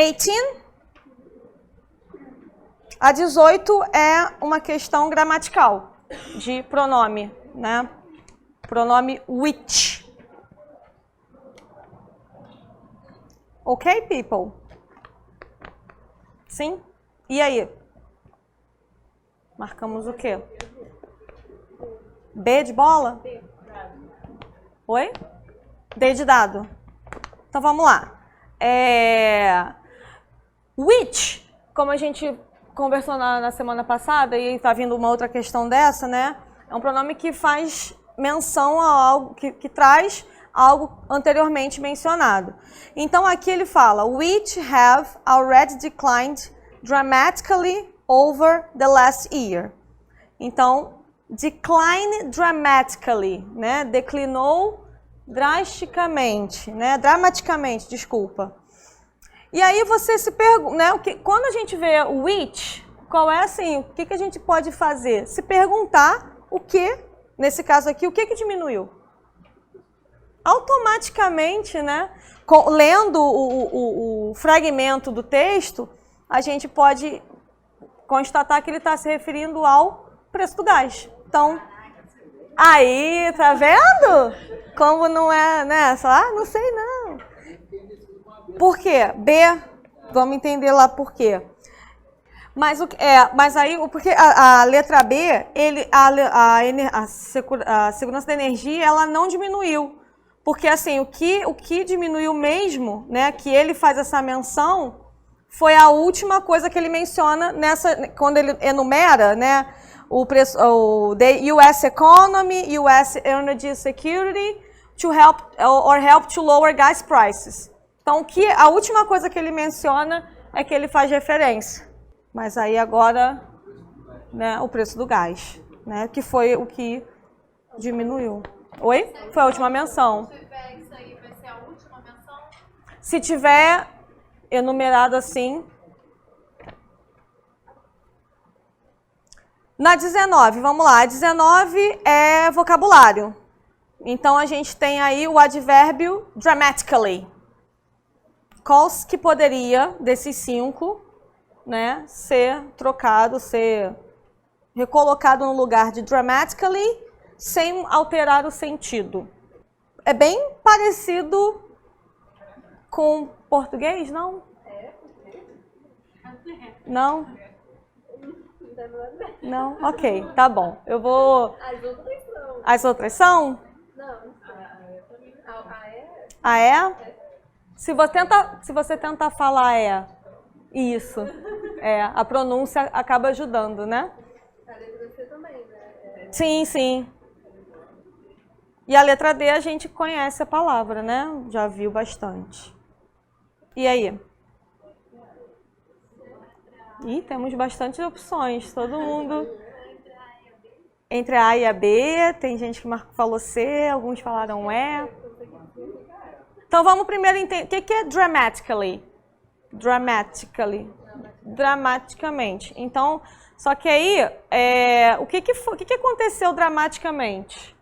18. A 18 é uma questão gramatical de pronome, né? Pronome which. Ok, people? Sim? E aí? Marcamos o quê? B de bola? Oi? D de dado. Então vamos lá. Which, como a gente conversou na semana passada, e está vindo uma outra questão dessa, né? É um pronome que faz menção a algo, que traz algo anteriormente mencionado. Então aqui ele fala, which have already declined dramatically over the last year. Então, decline dramatically, né? Declinou drasticamente, né? Dramaticamente, desculpa. E aí você se pergunta, né? Quando a gente vê o which, qual é assim, o que a gente pode fazer? Se perguntar o que, nesse caso aqui, o que diminuiu? Automaticamente, né? Lendo o fragmento do texto, a gente pode constatar que ele está se referindo ao preço do gás. Então, aí, tá vendo? Como não é, né? Não sei não. Por quê? B, vamos entender lá por quê. Mas aí, porque a letra B, a segurança da energia, ela não diminuiu. Porque assim, o que diminuiu mesmo, né, que ele faz essa menção, foi a última coisa que ele menciona quando ele enumera, né, o preço, the US economy, US energy security, help to lower gas prices. Então, a última coisa que ele menciona é que ele faz referência. Mas aí agora, né, o preço do gás, né, que foi o que diminuiu. Oi? Foi a última menção. Se tiver isso aí, vai ser a última menção? Se tiver enumerado assim. Na 19, vamos lá. A 19 é vocabulário. Então, a gente tem aí o advérbio dramatically. Qual que poderia, desses 5, né, ser trocado, ser recolocado no lugar de dramatically, sem alterar o sentido? É bem parecido com português, não? Não? Não? Ok, tá bom. Eu vou... As outras são? Não. Ah, é? Se você tentar falar isso, a pronúncia acaba ajudando, né? A letra C também, né? Sim, sim. E a letra D a gente conhece a palavra, né? Já viu bastante. E aí? Ih, temos bastante opções. Todo mundo... Entre a e a B, tem gente que falou C, alguns falaram E. Então vamos primeiro entender. O que é dramatically? Dramaticamente. Então, só que aí, o que aconteceu dramaticamente?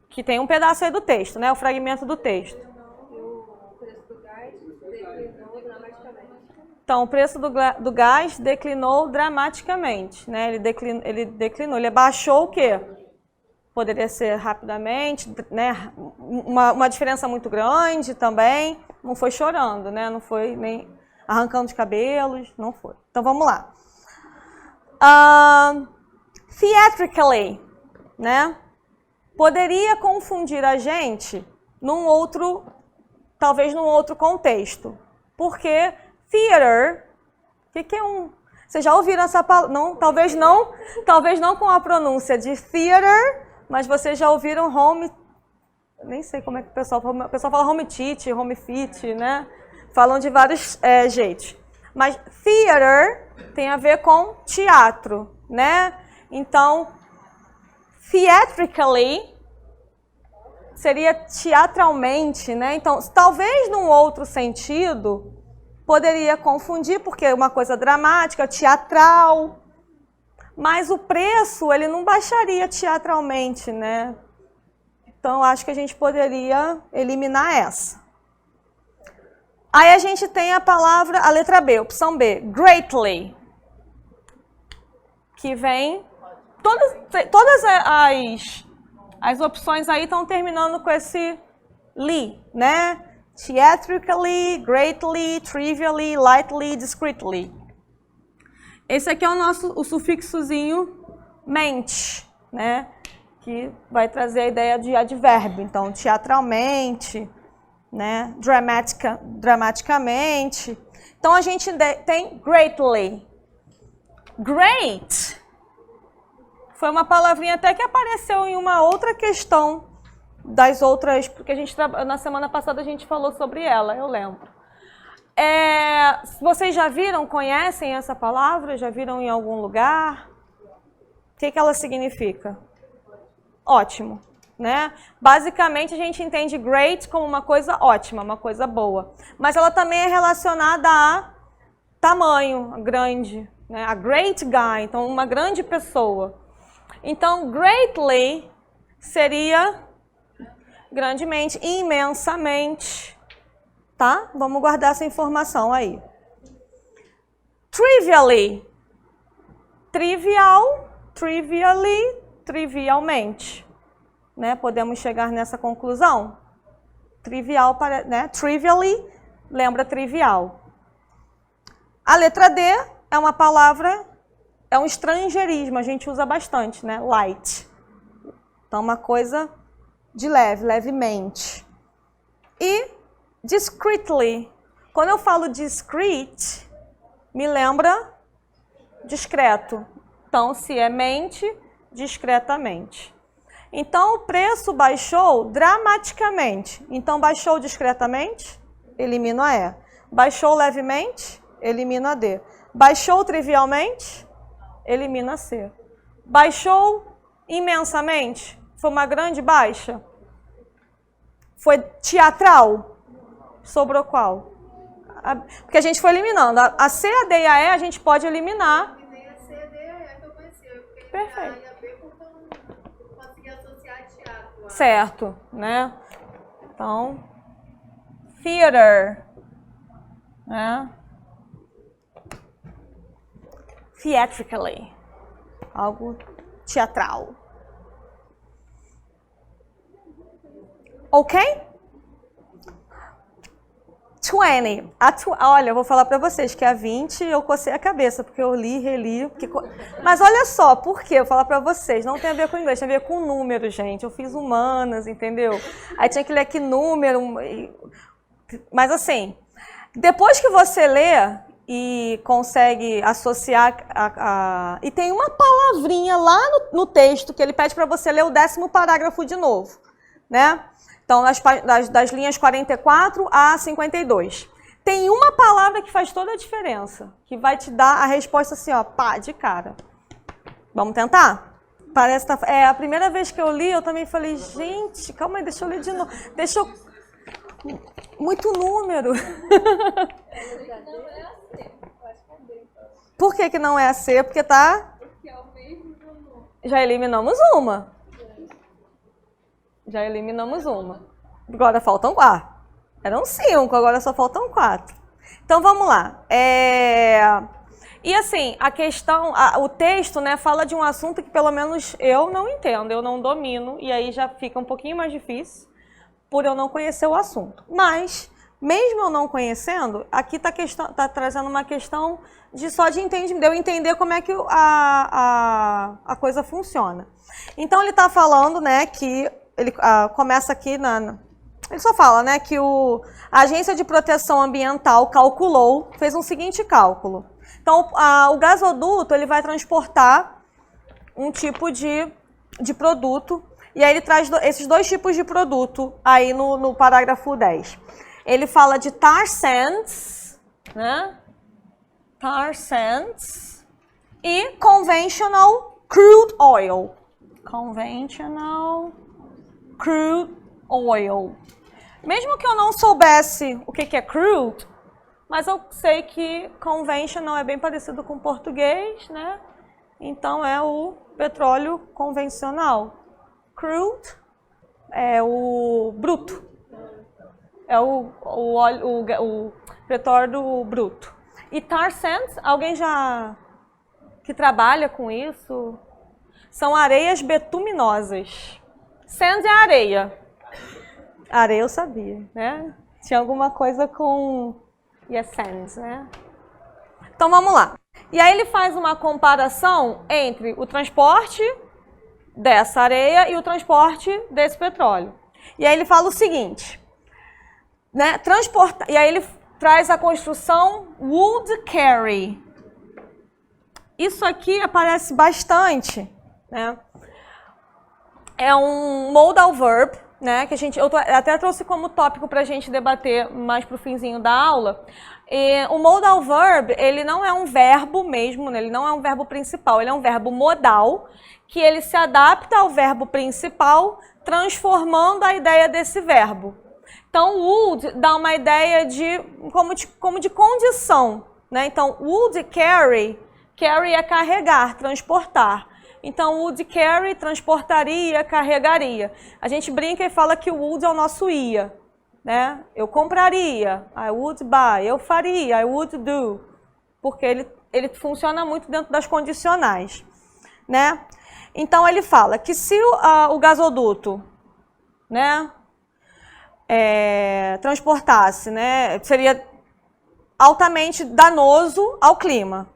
Que tem um pedaço aí do texto, né? O fragmento do texto. O preço do gás declinou dramaticamente. Então, o preço do gás declinou dramaticamente, né? Ele declinou. Ele abaixou o quê? Poderia ser rapidamente, né? Uma diferença muito grande também. Não foi chorando, né? Não foi nem arrancando de cabelos, não foi. Então, vamos lá. Theatrically, né? Poderia confundir a gente talvez num outro contexto. Porque theater, o que é um... Vocês já ouviram essa palavra? Não, talvez não com a pronúncia de theater, mas vocês já ouviram home... Nem sei como é que o pessoal fala home teach, home fit, né? Falam de vários jeitos. Mas theater tem a ver com teatro, né? Então, theatrically seria teatralmente, né? Então, talvez num outro sentido, poderia confundir, porque é uma coisa dramática, teatral, mas o preço, ele não baixaria teatralmente, né? Então, acho que a gente poderia eliminar essa. Aí a gente tem a palavra, a letra B, opção B, greatly, que vem, todas as opções aí estão terminando com esse ly, né? Theatrically, greatly, trivially, lightly, discreetly. Esse aqui é o sufixozinho mente, né? Que vai trazer a ideia de advérbio. Então, teatralmente, né? Dramaticamente. Então, a gente tem greatly. Great foi uma palavrinha até que apareceu em uma outra questão das outras, porque na semana passada a gente falou sobre ela, eu lembro. Vocês já viram, conhecem essa palavra? Já viram em algum lugar? O que ela significa? Ótimo, né? Basicamente a gente entende great como uma coisa ótima, uma coisa boa. Mas ela também é relacionada a tamanho, grande, né? A great guy, então uma grande pessoa. Então, greatly seria grandemente, imensamente, tá? Vamos guardar essa informação aí. Trivially, trivial, trivially, trivialmente, né? Podemos chegar nessa conclusão? Trivial, né? Trivially, lembra trivial. A letra D é uma palavra, é um estrangeirismo, a gente usa bastante, né? Light. Então, uma coisa de leve, levemente. E discreetly. Quando eu falo discreet, me lembra discreto. Então, se é mente, discretamente. Então, o preço baixou dramaticamente. Então, baixou discretamente, elimino a E. Baixou levemente, elimino a D. Baixou trivialmente, elimina a C. Baixou imensamente, foi uma grande baixa. Foi teatral, sobrou qual? Porque a gente foi eliminando. A C, a D e a E a gente pode eliminar. E nem a C, a D e a E que eu conheci. Eu fiquei Perfeito. A e a B porque eu não consegui associar teatro. Certo, né? Então, theater, né? Theatrically, algo teatral. Ok? 20. Olha, eu vou falar para vocês que a 20 eu cocei a cabeça, porque eu li, reli. Mas olha só, por quê? Eu vou falar para vocês. Não tem a ver com inglês, tem a ver com número, gente. Eu fiz humanas, entendeu? Aí tinha que ler aqui número. Mas assim, depois que você lê e consegue associar e tem uma palavrinha lá no texto que ele pede para você ler o 10º parágrafo de novo, né? Então, das linhas 44 a 52. Tem uma palavra que faz toda a diferença, que vai te dar a resposta assim, ó, pá, de cara. Vamos tentar? Parece que a primeira vez que eu li, eu também falei, gente, calma aí, deixa eu ler de novo. Muito número. Por que não é a C? Porque tá... Porque é o mesmo nome. Já eliminamos uma. Já eliminamos uma. Agora faltam 4. Eram 5, agora só faltam 4. Então vamos lá. E assim, a questão, o texto, né, fala de um assunto que pelo menos eu não entendo, eu não domino, e aí já fica um pouquinho mais difícil por eu não conhecer o assunto. Mas, mesmo eu não conhecendo, aqui tá trazendo uma questão de eu entender como é que a coisa funciona. Então ele está falando, né, que ele começa aqui ele só fala, né, que a Agência de Proteção Ambiental fez um seguinte cálculo. Então, o gasoduto ele vai transportar um tipo de produto, e aí ele traz esses dois tipos de produto aí no parágrafo 10. Ele fala de tar sands, né? Tar sands e conventional crude oil. Conventional crude oil. Mesmo que eu não soubesse o que é crude, mas eu sei que conventional é bem parecido com português, né? Então é o petróleo convencional. Crude é o bruto. é o petróleo bruto. E tar sands, alguém já que trabalha com isso? São areias betuminosas. Sands é areia. Areia eu sabia, né? Tinha alguma coisa com... Yes, sands, né? Então vamos lá. E aí ele faz uma comparação entre o transporte dessa areia e o transporte desse petróleo. E aí ele fala o seguinte, né? E aí ele traz a construção would carry. Isso aqui aparece bastante, né? É um modal verb, né? Que eu até trouxe como tópico para a gente debater mais para o finzinho da aula. E o modal verb, ele não é um verbo mesmo, né? Ele não é um verbo principal, ele é um verbo modal, que ele se adapta ao verbo principal, transformando a ideia desse verbo. Então, would dá uma ideia como de condição, né? Então, would carry, carry é carregar, transportar. Então, would carry, transportaria, carregaria. A gente brinca e fala que o would é o nosso ia, né? Eu compraria, I would buy, eu faria, I would do, porque ele funciona muito dentro das condicionais, né? Então, ele fala que se o gasoduto, né, transportasse, né, seria altamente danoso ao clima.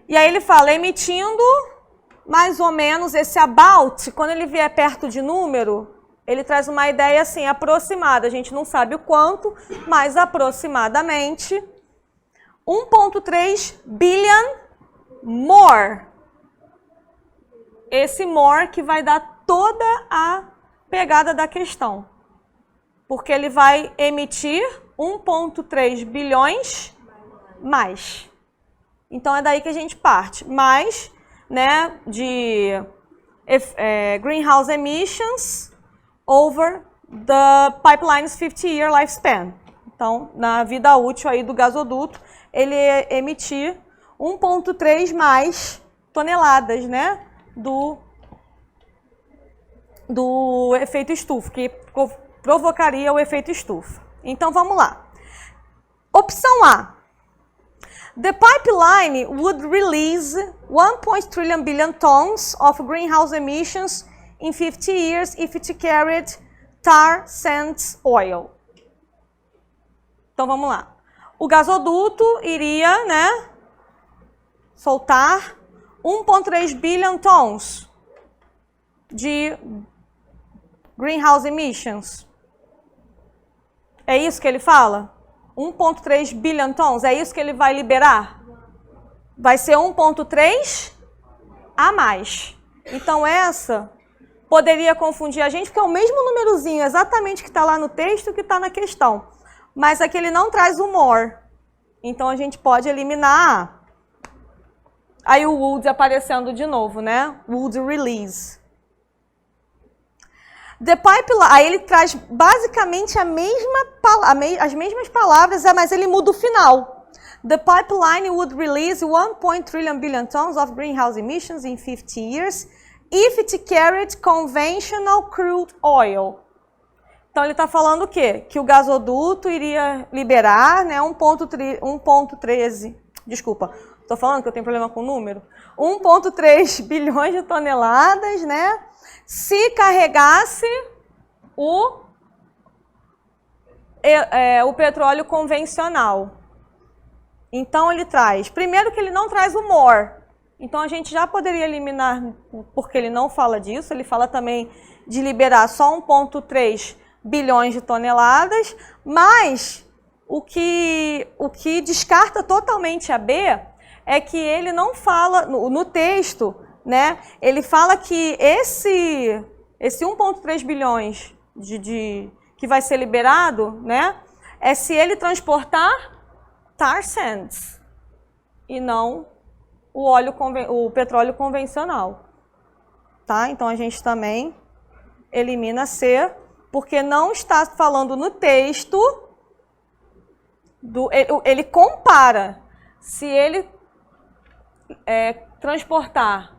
E aí ele fala, emitindo mais ou menos esse about, quando ele vier perto de número, ele traz uma ideia assim, aproximada. A gente não sabe o quanto, mas aproximadamente 1,3 billion more. Esse more que vai dar toda a pegada da questão. Porque ele vai emitir 1,3 bilhões mais. Então, é daí que a gente parte. Mais, né, de greenhouse emissions over the pipeline's 50-year lifespan. Então, na vida útil aí do gasoduto, ele emitir 1,3 mais toneladas, né, do efeito estufa, que provocaria o efeito estufa. Então, vamos lá. Opção A. The pipeline would release 1.3 trillion tons of greenhouse emissions in 50 years if it carried tar sands oil. Então vamos lá. O gasoduto iria, né, soltar 1.3 billion tons de greenhouse emissions. É isso que ele fala? 1.3 billion tons, é isso que ele vai liberar? Vai ser 1.3 a mais. Então essa poderia confundir a gente, porque é o mesmo númerozinho exatamente que está lá no texto que está na questão. Mas aqui ele não traz o more. Então a gente pode eliminar. Aí o would aparecendo de novo, né? Would release. The pipeline, aí ele traz basicamente as mesmas palavras, mas ele muda o final. The pipeline would release 1.3 billion tons of greenhouse emissions in 50 years if it carried conventional crude oil. Então ele está falando o quê? Que o gasoduto iria liberar, né, 1.13, desculpa, estou falando que eu tenho problema com o número, 1.3 bilhões de toneladas, né? Se carregasse o petróleo convencional. Então ele traz, primeiro que ele não traz o more. Então a gente já poderia eliminar, porque ele não fala disso, ele fala também de liberar só 1.3 bilhões de toneladas, mas o que descarta totalmente a B é que ele não fala, no texto, né, ele fala que esse 1.3 bilhões que vai ser liberado, né, é se ele transportar tar sands e não o petróleo convencional. Tá? Então a gente também elimina C, porque não está falando no texto, ele compara se ele transportar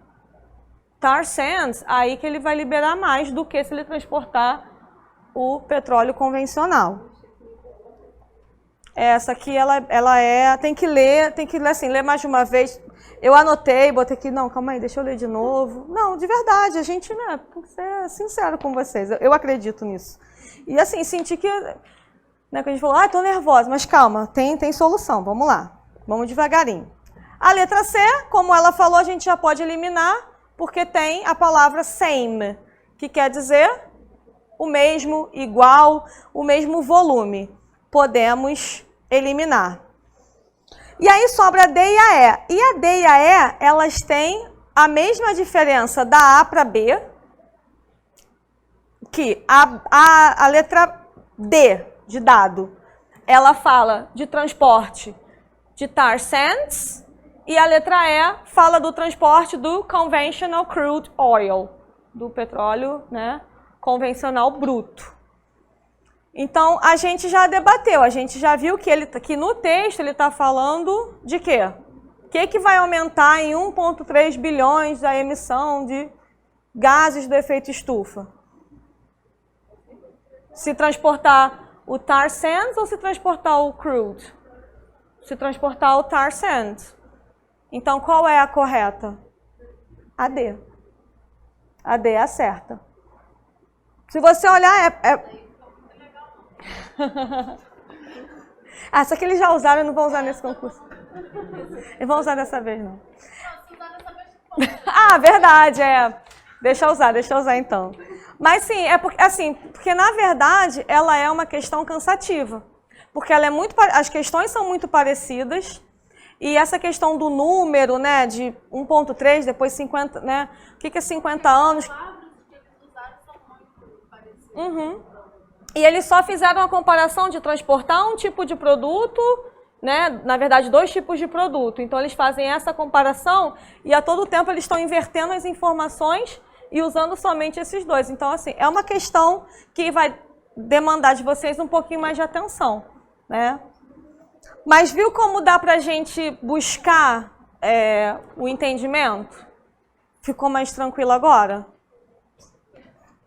tar sands, aí que ele vai liberar mais do que se ele transportar o petróleo convencional. Essa aqui, tem que ler assim, ler mais de uma vez. Eu anotei, botei aqui, não, calma aí, deixa eu ler de novo. Não, de verdade, a gente, né, tem que ser sincero com vocês, eu acredito nisso. E assim, senti que, né, que a gente falou, tô nervosa, mas calma, tem solução, vamos lá, vamos devagarinho. A letra C, como ela falou, a gente já pode eliminar, porque tem a palavra same, que quer dizer o mesmo, igual, o mesmo volume. Podemos eliminar. E aí sobra a D e a E. E a D e a E, elas têm a mesma diferença da A para B, que a letra D, de dado, ela fala de transporte de tar sands, e a letra E fala do transporte do conventional crude oil, do petróleo, né, convencional bruto. Então, a gente já debateu, a gente já viu que no texto ele está falando de quê? O que vai aumentar em 1,3 bilhões a emissão de gases do efeito estufa? Se transportar o tar sands ou se transportar o crude? Se transportar o tar sands. Então, qual é a correta? A D. A D é a certa. Se você olhar, só que eles já usaram, eu não vou usar nesse concurso. Eu vou usar dessa vez, não. Verdade, Deixa eu usar então. Mas sim, porque na verdade ela é uma questão cansativa. Porque ela as questões são muito parecidas. E essa questão do número, né, de 1,3, depois 50, né? O que é 50 anos? As palavras que eles usaram são muito parecidas. Uhum. E eles só fizeram a comparação de transportar um tipo de produto, né? Na verdade, 2 tipos de produto. Então, eles fazem essa comparação e a todo tempo eles estão invertendo as informações e usando somente esses 2. Então, assim, é uma questão que vai demandar de vocês um pouquinho mais de atenção, né? Mas viu como dá para a gente buscar o entendimento? Ficou mais tranquilo agora?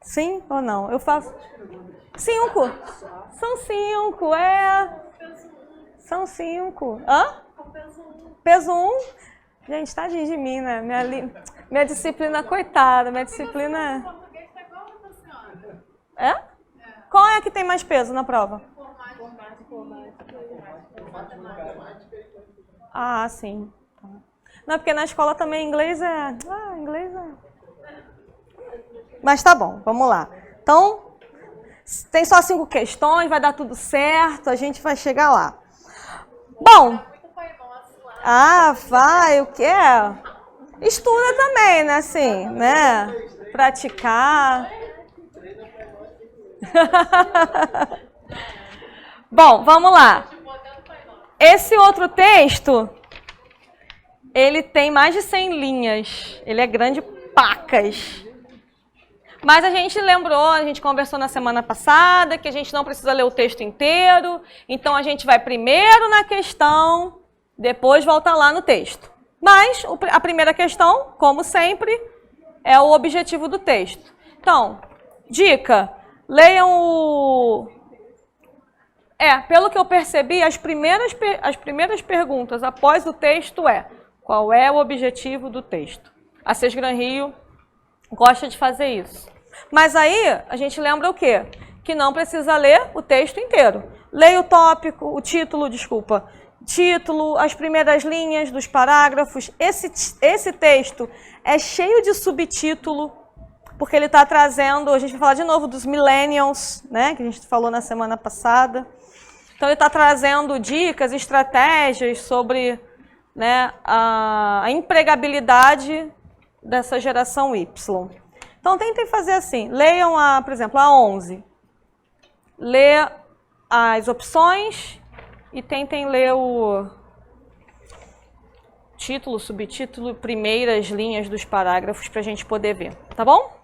Sim ou não? Eu faço... 5. São 5, São 5. Hã? Peso 1. Gente, tadinho de mim, né? Minha disciplina, coitada, minha disciplina... É? Qual é a que tem mais peso na prova? Sim. Não, porque na escola também inglês inglês é... Mas tá bom, vamos lá. Então... Tem só 5 questões, vai dar tudo certo, a gente vai chegar lá. Bom, vai, o que é? Estuda também, né, assim, né? Praticar. Bom, vamos lá. Esse outro texto, ele tem mais de 100 linhas, ele é grande pacas. Mas a gente lembrou, a gente conversou na semana passada, que a gente não precisa ler o texto inteiro. Então, a gente vai primeiro na questão, depois volta lá no texto. Mas a primeira questão, como sempre, é o objetivo do texto. Então, dica, leiam o... pelo que eu percebi, as primeiras perguntas após o texto qual é o objetivo do texto? A CES Gran Rio gosta de fazer isso. Mas aí, a gente lembra o quê? Que não precisa ler o texto inteiro. Leia o tópico, o título, título, as primeiras linhas dos parágrafos. Esse texto é cheio de subtítulo, porque ele está trazendo, a gente vai falar de novo dos millennials, né, que a gente falou na semana passada. Então, ele está trazendo dicas, estratégias sobre, né, a empregabilidade dessa geração Y. Então, tentem fazer assim, leiam, por exemplo, a 11. Lê as opções e tentem ler o título, subtítulo, primeiras linhas dos parágrafos para a gente poder ver, tá bom?